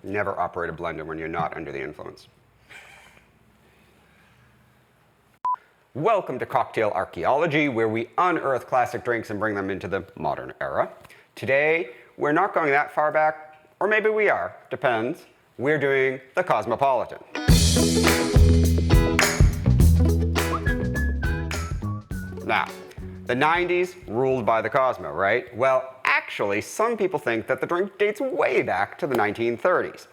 Never operate a blender when you're not under the influence. Welcome to Cocktail Archaeology, where we unearth classic drinks and bring them into the modern era. Today, we're not going that far back, or maybe we are, depends. We're doing the Cosmopolitan. Now, the 90s ruled by the Cosmo, right? Well, actually, some people think that the drink dates way back to the 1930s.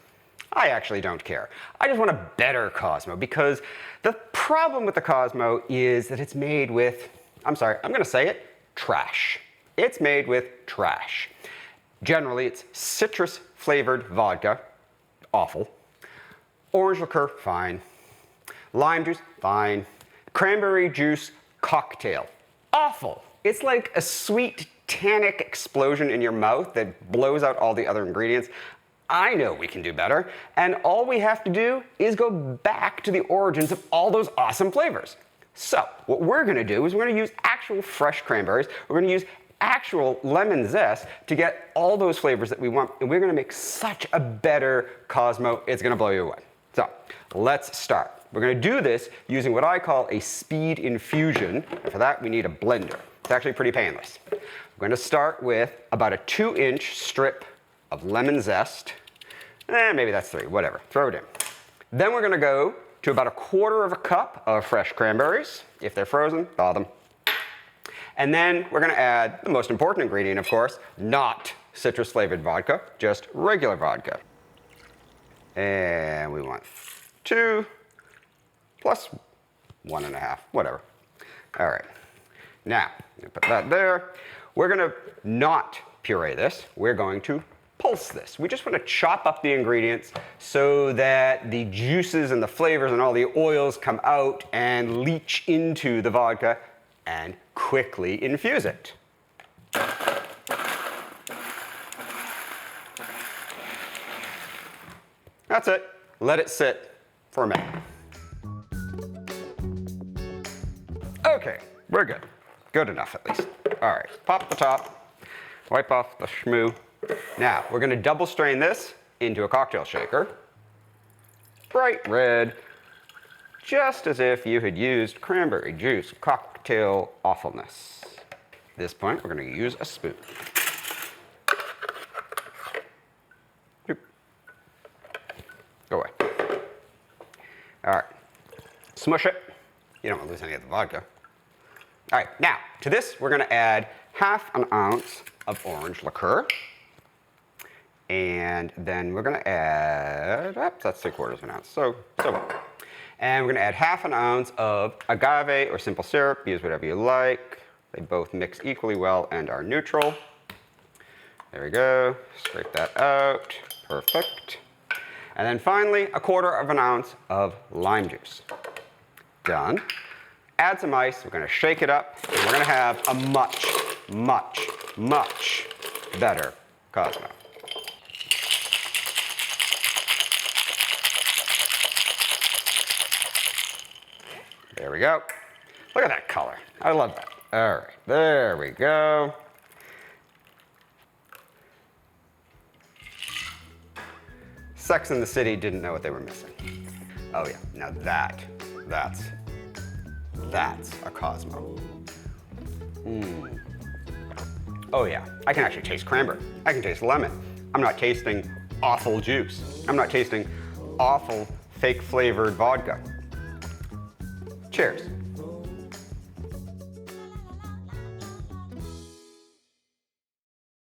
I actually don't care. I just want a better Cosmo because the problem with the Cosmo is that it's made with, I'm sorry, I'm gonna say it, trash. It's made with trash. Generally, it's citrus flavored vodka, awful. Orange liqueur, fine. Lime juice, fine. Cranberry juice cocktail, awful. It's like a sweet tannic explosion in your mouth that blows out all the other ingredients. I know we can do better, and all we have to do is go back to the origins of all those awesome flavors. So, what we're gonna do is we're gonna use actual fresh cranberries, we're gonna use actual lemon zest to get all those flavors that we want, and we're gonna make such a better Cosmo, it's gonna blow you away. So, let's start. We're gonna do this using what I call a speed infusion, and for that we need a blender. It's actually pretty painless. We're gonna start with about a 2-inch strip of lemon zest. Maybe that's 3, whatever, throw it in. Then we're gonna go to about 1/4 cup of fresh cranberries. If they're frozen, thaw them. And then we're gonna add the most important ingredient, of course, not citrus flavored vodka, just regular vodka. And we want 2 plus 1.5, whatever. All right, now, put that there. We're gonna not puree this, we're going to pulse this. We just want to chop up the ingredients so that the juices and the flavors and all the oils come out and leach into the vodka and quickly infuse it. That's it. Let it sit for a minute. Okay, we're good. Good enough at least. All right, pop the top, wipe off the schmoo. Now, we're gonna double strain this into a cocktail shaker. Bright red, just as if you had used cranberry juice cocktail awfulness. At this point, we're gonna use a spoon. Boop. Go away. All right, smush it. You don't wanna lose any of the vodka. All right, now, to this, we're gonna add 1/2 ounce of orange liqueur. And then we're gonna add, that's 3/4 ounce, so well. And we're gonna add 1/2 ounce of agave or simple syrup, use whatever you like. They both mix equally well and are neutral. There we go, scrape that out, perfect. And then finally, 1/4 ounce of lime juice. Done. Add some ice, we're gonna shake it up, and we're gonna have a much, much, much better Cosmo. There we go. Look at that color. I love that. All right, there we go. Sex and the City didn't know what they were missing. Oh yeah, now that's a Cosmo. Oh yeah, I can actually taste cranberry. I can taste lemon. I'm not tasting awful juice. I'm not tasting awful fake flavored vodka. Cheers.